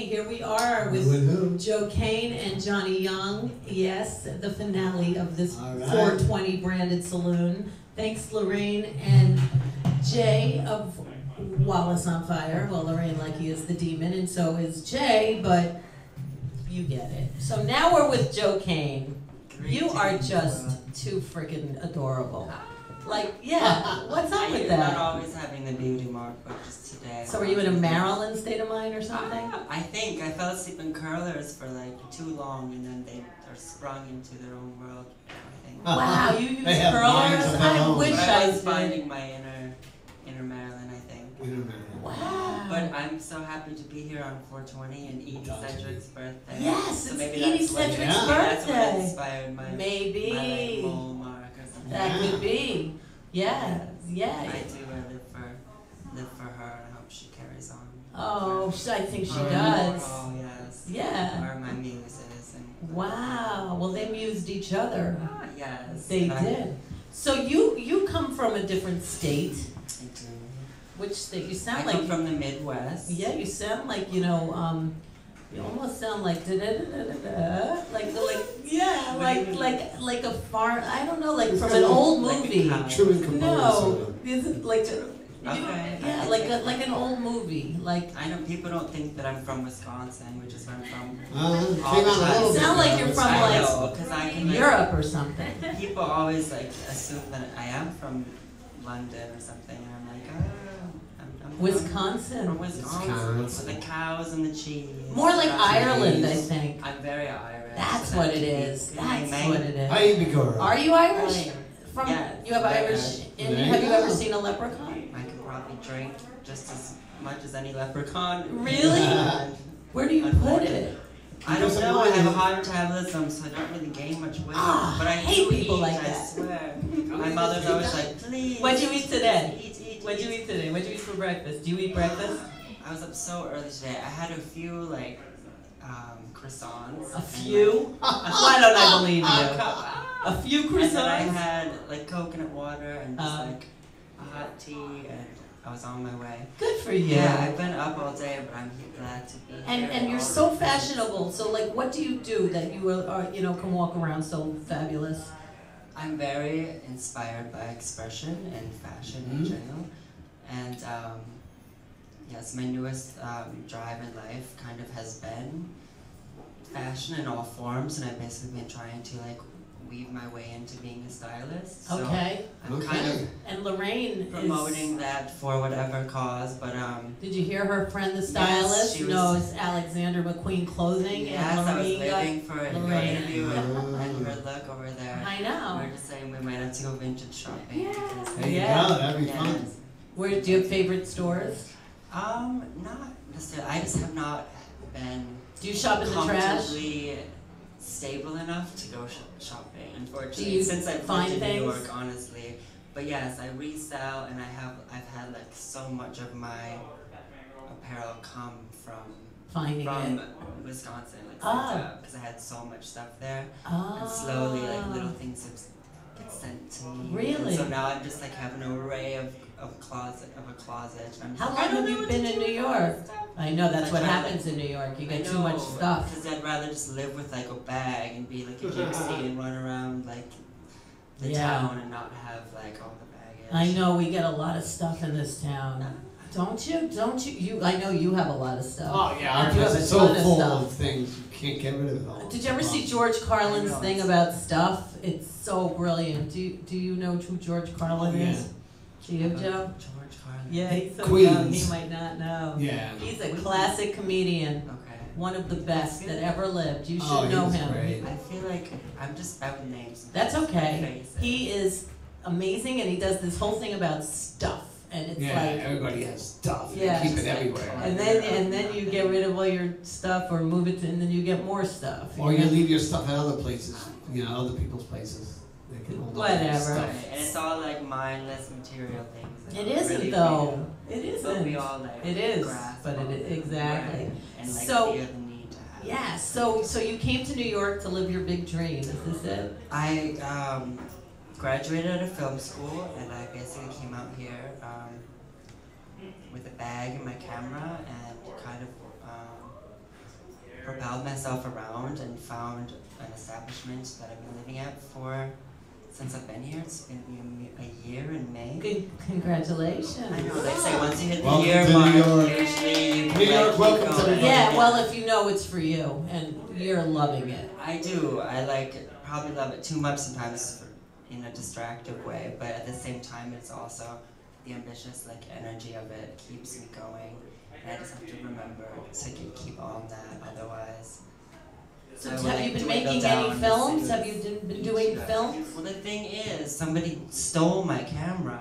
here we are with Joe Kane and Johnny Young. Yes, the finale of this 420 branded Saloon. Thanks, Lorraine and Jay of Wallace on Fire. Well, Lorraine, like he is the demon, and so is Jay, but you get it. So now we're with Joe Kane. You are just too freaking adorable. Like, yeah, what's up with that? I'm not always having the beauty mark, but just today. So were you in a Maryland state of mind or something? I think. I fell asleep in curlers for like too long, and then they're sprung into their own world, I think. Wow, you use curlers? I wish I was finding my inner Maryland, I think. Wow. But I'm so happy to be here on 420 and eDiTion's birthday. Yes, so it's maybe eDiTion's birthday. That's what inspired my maybe. My mole mark or something. That could be. Yeah, yeah. I do. I live for her, and I hope she carries on. Oh, I think she does. Oh, yes. Yeah. Are my muses. And wow. Well, they mused each other. Ah, yes. They did. So you come from a different state. I do. Which state? You sound I like come from the Midwest. Yeah, you sound like, you know, you almost sound like like a farm. I don't know, like from an old movie. No, isn't like yeah, like an old movie. Like I know people don't think that I'm from Wisconsin, which is where I'm from. You sound like you're from like Europe or something. People always like assume that I am from London or something, and I'm like, Wisconsin. From Wisconsin. The cows and the cheese. More like Ireland, I think. I'm very Irish. That's what it is. That's what it is. Are you Irish? From yeah, you have Irish. Have you ever seen a leprechaun? I can probably drink just as much as any leprechaun. Really? Where do you put it? I don't know. I have a high metabolism, so I don't really gain much weight. But I hate people eat, like I that. swear. My mother's always like, please. What'd you eat today? Eat. What'd you eat today? What'd you eat for breakfast? Do you eat breakfast? I was up so early today. I had a few like croissants. A few? Why don't I believe you? A few croissants? And then I had like coconut water and just like a hot tea, and I was on my way. Good for you. Yeah, I've been up all day, but I'm glad to be here. And you're so fashionable. So like, what do you do that you are can walk around so fabulous? I'm very inspired by expression and fashion in general, and yes, my newest drive in life kind of has been fashion in all forms, and I've basically been trying to like weave my way into being a stylist. So okay. I'm kind of and Lorraine promoting that for whatever cause, but did you hear her friend the stylist knows Alexander McQueen clothing? Yes, and I was living for an interview and her look over there. I know. We were just saying we might have to go vintage shopping. Yeah. That'd be fun. Where do you have favorite stores? Not necessarily. I just have not been. Do you shop in the trash? Stable enough to go shopping, unfortunately. Do you since I've find lived in things? New York, honestly. But yes, I resell, and I've had like so much of my apparel come from Wisconsin, like because I had so much stuff there, and slowly like little things get sent to me. Really? And so now I'm just like have an array of a closet. I'm How long have you been in New York? I know that's what happens in New York. You get too much stuff. Because I'd rather just live with like a bag and be like a gypsy and run around like the town and not have like all the baggage. I know we get a lot of stuff in this town. Don't you? I know you have a lot of stuff. Oh yeah, our place is so full of things. You can't get rid of it all. Did you ever see George Carlin's thing about stuff? It's so brilliant. Do you know who George Carlin is? Do you, Joe? George Carlin. Yeah, he's so Queens. young, he might not know. Yeah. He's a classic comedian. Okay. One of the best that ever lived. You should know him. Great. I feel like I'm just out with names. That's okay. He is amazing, and he does this whole thing about stuff. And it's like everybody has stuff. Yeah. They keep it everywhere. And then you get rid of all your stuff or move it to, and then you get more stuff. Or you leave your stuff at other places, other people's places. They can hold whatever. And it's all like mindless material things. It isn't though. It isn't. But we all like it is. grasp But it exactly. Right. And like so feel the need to have. Yeah. So you came to New York to live your big dream. Is this it? I graduated out of film school, and I basically came out here with a bag and my camera, and kind of propelled myself around and found an establishment that I've been living at since I've been here. It's been a year in May. Good, congratulations. I know, they say once you hit the Welcome year to mark, New York. usually you can New York, keep welcome to going. New York. Yeah, well, if you know it's for you and you're loving it. I do. I probably love it too much sometimes in a distractive way, but at the same time, it's also the ambitious energy of it keeps me going, and I just have to remember to keep on that. Otherwise, So I would have you like been to making go down any the films? cities Have you been doing films? Well, the thing is, somebody stole my camera.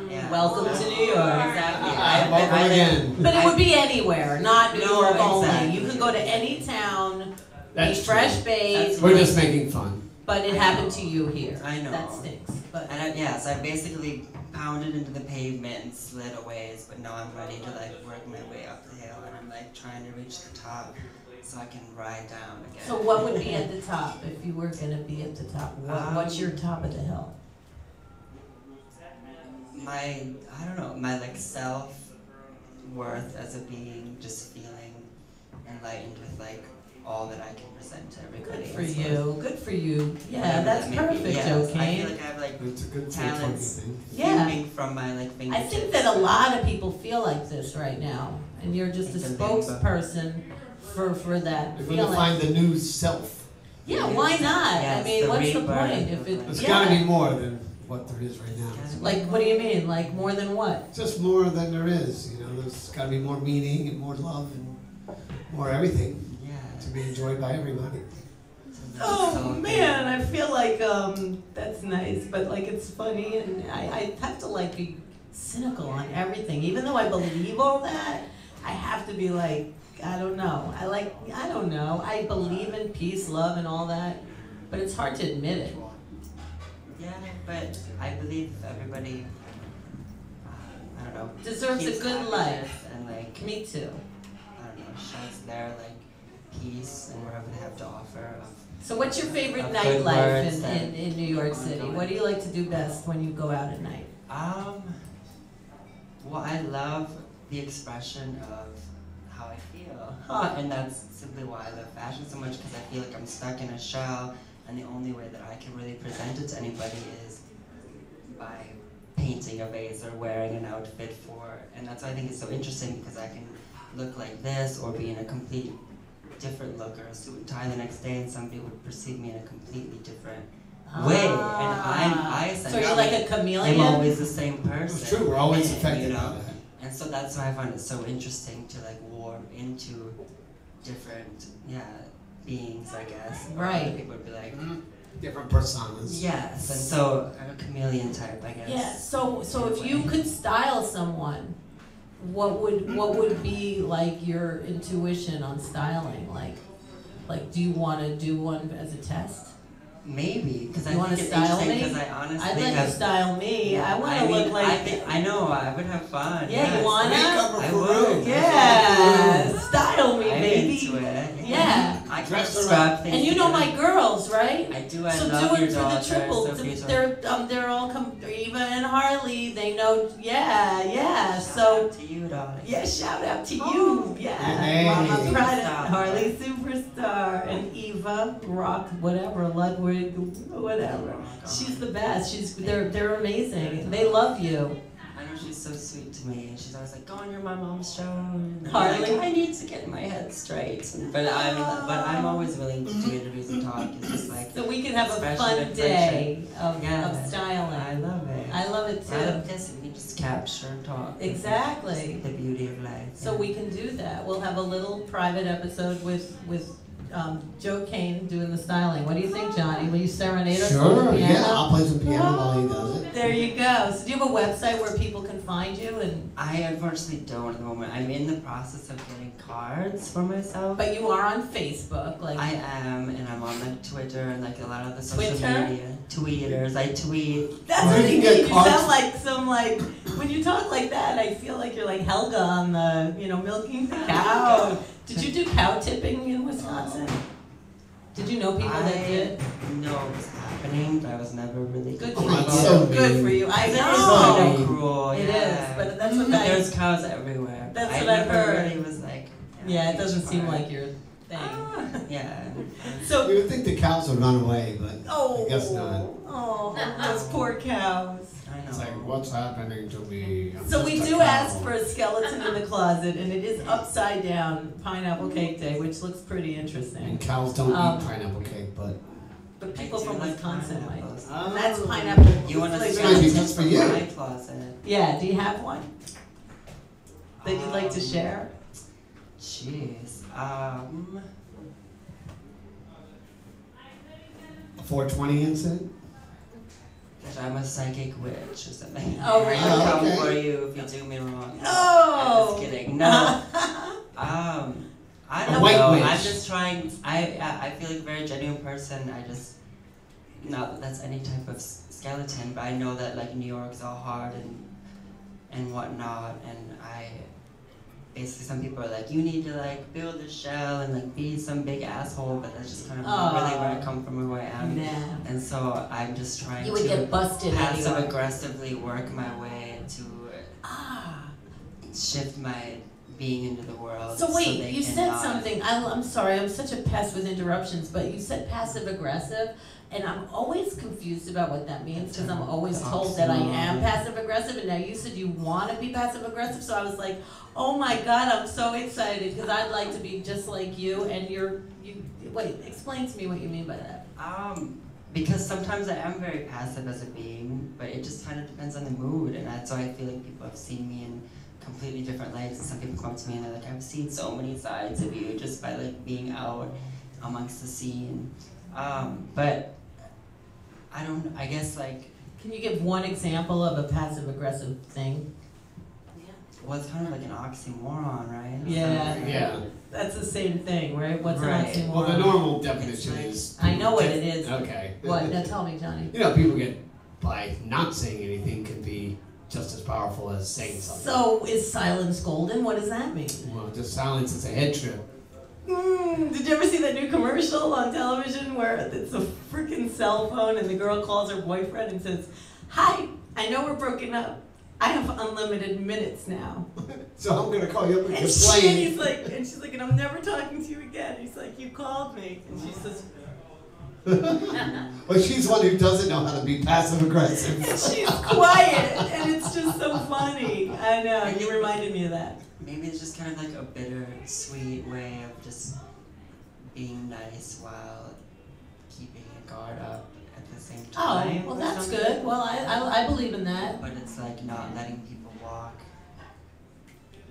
Yeah. Welcome to New York. Exactly. Welcome again. But it would be anywhere, not New No, York only. exactly. You can go to any town, That's be fresh true. baked, We're just making fun. but it I happened know. to you here. I know. That stinks. But And so I basically pounded into the pavement and slid a ways, but now I'm ready to work my way up the hill, and I'm trying to reach the top so I can ride down again. so what would be at the top if you were going to be at the top? What's your top of the hill? I don't know, my self-worth as a being, just feeling enlightened with all that I can present to everybody. Good for you. Good for you. Yeah, Whatever that's that may be. perfect, Yes, Joe I feel Kane. like I have It's a good talents thing. Yeah. fuming from my I fingertips. think that a lot of people feel like this right now, and you're just a It's a limbo. spokesperson for that We're going to feeling. find the new self. Yeah, why not? Yes, I mean, the what's the rebirth point if of, it? It's Yeah. got to be more than what there is right now. Like, what do you mean? Like more than what? Just more than there is. There's got to be more meaning and more love and more everything Yeah. to be enjoyed by everybody. Oh So man, I feel like that's nice, but it's funny, and I have to be cynical on everything, even though I believe all that. I have to be I don't know. I don't know. I believe in peace, love, and all that, but it's hard to admit it. Yeah, but I believe everybody, I don't know, Deserves a keeps good happiness life. and Me too. I don't know, shows their peace and whatever they have to offer. So what's your favorite Of good nightlife words in New York City? ongoing. What do you like to do best when you go out at night? Well, I love the expression of how I feel, and that's simply why I love fashion so much, because I feel like I'm stuck in a shell, and the only way that I can really present it to anybody is by painting a vase or wearing an outfit and that's why I think it's so interesting, because I can look like this or be in a complete different look or a suit and tie the next day, and somebody would perceive me in a completely different way, and I So you're like a chameleon? I'm always the same person. It's true. We're always And, affected by that. And so that's why I find it so interesting to warm into different beings, I guess. Right. Other people would be like, Different personas. yes, and so a chameleon type, I guess. Yeah. So if you could style someone, what would be your intuition on styling? Like do you want to do one as a test? Maybe, because I You think wanna it's style interesting, me? because I honestly I'd let have... you style me. I want to look like. I know, I would have fun. Yeah, yes. you wanna? I would. Yeah, style me, I'm baby. into it. Yeah. I can Dress her scrap things And you know together. my girls, right? I do, I So love do your it for the daughter, triple. so beautiful. They're all Eva and Harley. They know. Yeah. So to you, darling. yeah, shout out to you. Yeah, Hey. Mama Pride, Superstar. Harley Superstar, and Eva Rock, whatever, Ludwig, whatever. She's the best. They're amazing. They love you. I know she's so sweet to me, and she's always like, "Go on, you're my mom's show." And I'm Harley? like, I need to get my head straight, but I'm always willing to do interviews and talk. It's just So we can have a expression fun and day of I styling. love it. I love it I love too. this. We can just capture and talk. Exactly. The beauty of life. So we can do that. We'll have a little private episode with Joe Kane doing the styling. What do you think, Johnny? Will you serenade us on the Sure, piano? yeah, I'll play some piano while he does it. There you go. So do you have a website where people can find you? I unfortunately don't at the moment. I'm in the process of getting cards for myself. But you are on Facebook, I am, and I'm on Twitter and a lot of the social Twitter? media. Tweeters. I tweet. That's Or what you you can mean. get You cards. sound like some when you talk like that, I feel like you're like Helga on the milking the cow. Did you do cow tipping in Wisconsin? Did you know people that did? know it was happening, but I was never really Good Oh, for that's you. so Good mean. for you. I It's know. so mean. cruel. It yeah. is, but that's what But I. there's cows everywhere. That's I what I've never heard. really was Yeah, it doesn't seem like you're thing. Yeah. So You would think the cows would run away, but oh, I guess not. Oh, those poor cows. I know. It's like, what's happening to me? I'm So just we a do cow. ask for a skeleton in the closet, and it is upside down pineapple cake day, which looks pretty interesting. And cows don't eat pineapple cake, but But people I do from like Wisconsin might. pineapples. And that's pineapple. You want to flavored. see Maybe just for from you. my closet? Yeah, do you have one that you'd like to share? Jeez. 420 incident? That I'm a psychic witch or something. Oh, really? I'll come Okay. for you if you do me wrong. Oh! I'm just kidding. No. I don't white know. witch. I'm just trying. I feel like a very genuine person. I just, not that that's any type of skeleton, but I know that like New York's all hard and whatnot, and basically some people are like, you need to like build a shell and like be some big asshole, but that's just kind of not really where I come from or who I am. Nah. And so I'm just trying You would to get busted passive anyway. aggressively work my way to shift my being into the world. So wait, they you can said not- something. I'm sorry, I'm such a pest with interruptions, but you said passive aggressive, and I'm always confused about what that means because I'm always told that I am passive aggressive, and now you said you want to be passive aggressive, so I was like, oh my god, I'm so excited because I'd like to be just like you, and you. Wait, explain to me what you mean by that. Because sometimes I am very passive as a being, but it just kind of depends on the mood, and that's why I feel like people have seen me in completely different lights, and some people come to me and they're like, I've seen so many sides of you just by like being out amongst the scene. But I guess like... Can you give one example of a passive aggressive thing? Well, it's kind of like an oxymoron, right? Yeah. Yeah. That's the same thing, right? What's Right. an oxymoron? Well, the normal definition is... I know what it is. Okay. What? Now tell me, Johnny. You know, people get, by not saying anything can be just as powerful as saying something. So is silence golden? What does that mean? Well, just silence is a head trip. Did you ever see that new commercial on television where it's a freaking cell phone and the girl calls her boyfriend and says, "Hi, I know we're broken up. I have unlimited minutes now." So I'm gonna call you up and And explain. she's like, and I'm never talking to you again. He's like, you called me, and she says, Well, she's one who doesn't know how to be passive aggressive. and she's quiet, and it's just so funny. I know. You reminded me of that. Maybe it's just kind of like a bittersweet way of just being nice while keeping a guard up at the same Oh, time. well, or that's something. good. Well, I believe in that. But it's like not letting people walk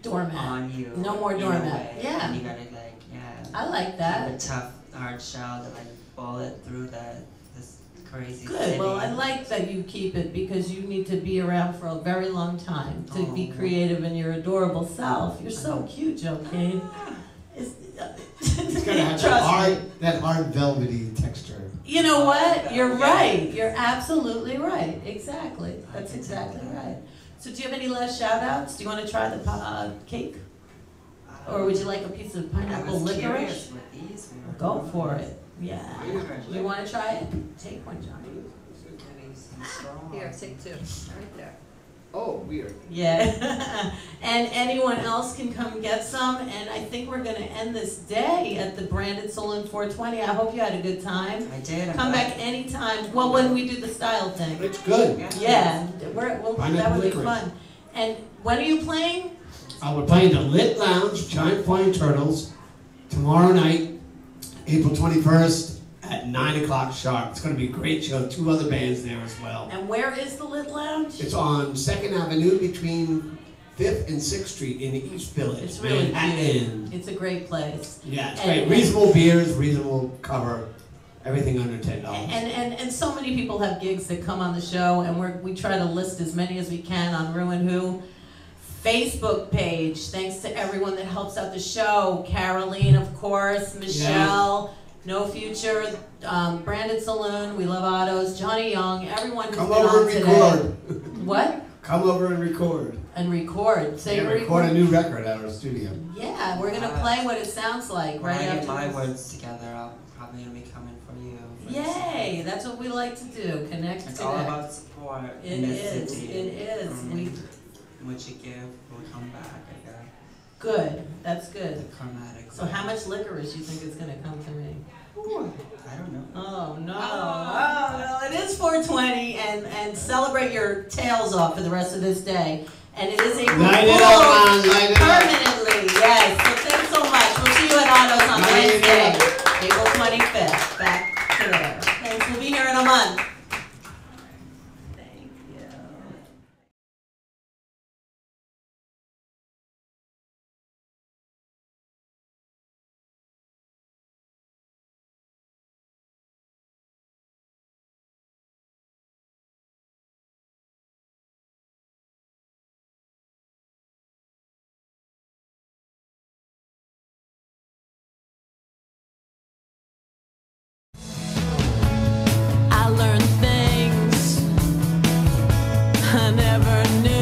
Doormat. on you. No more in a doormat. way. Yeah. And you gotta like, yeah. I like Keep that. a tough, hard shell to like bullet through this crazy Good. city. Well, I like that you keep it because you need to be around for a very long time to be Oh. creative in your adorable self. You're so cute, Joe Kane. It's gonna have Trust me. that hard velvety texture. You know what? You're right. You're absolutely right. Exactly. That's exactly right. So do you have any last shout outs? Do you want to try the cake? Or would you like a piece of pineapple I was licorice? curious what these were. Go for it. Yeah. Licorice. You want to try it? Take one, Johnny. Getting some straw. Here, take two, right there. Oh, weird. Yeah. And anyone else can come get some. And I think we're going to end this day at the Branded Saloon 420. I hope you had a good time. I did. Come back anytime. Well, when we do the style thing. It's good. Yeah, that would Pineapple be licorice. fun. And when are you playing? We're playing the Lit Lounge, Giant Flying Turtles, tomorrow night, April 21st at 9 o'clock sharp. It's going to be a great show. 2 other bands there as well. And where is the Lit Lounge? It's on 2nd Avenue between 5th and 6th Street in the East Village. It's really Manhattan. cute. It's a great place. Yeah, it's And- great. Reasonable beers, reasonable cover, everything under $10. And so many people have gigs that come on the show, and we try to list as many as we can on ReW WhO Facebook page. Thanks to everyone that helps out the show. Caroline, of course, Michelle, No Future, Branded Saloon, We Love Autos, Johnny Young, everyone who's Come been over on and today. record. What? Come over and record. And record. Say Yeah, record a new record at our studio. Yeah, we're gonna play what it sounds like When right I get after my this. words together, I'm probably gonna be coming for you. Yay! That's what we like to do. Connect. It's connect. all about support It in this is. city. It is. We What you give will come back, I guess. Good, that's the good. chromatic. So how much licorice you think is gonna come to me? Ooh, I don't know. Oh no, oh no, it is 420 and celebrate your tails off for the rest of this day. And it is April Light it Fool's up, man, light it up. permanently, yes. So thanks so much. We'll see you at Otto's on Light it Wednesday, April 25th. Back to there. Thanks, we'll be here in a month. I learned things I never knew.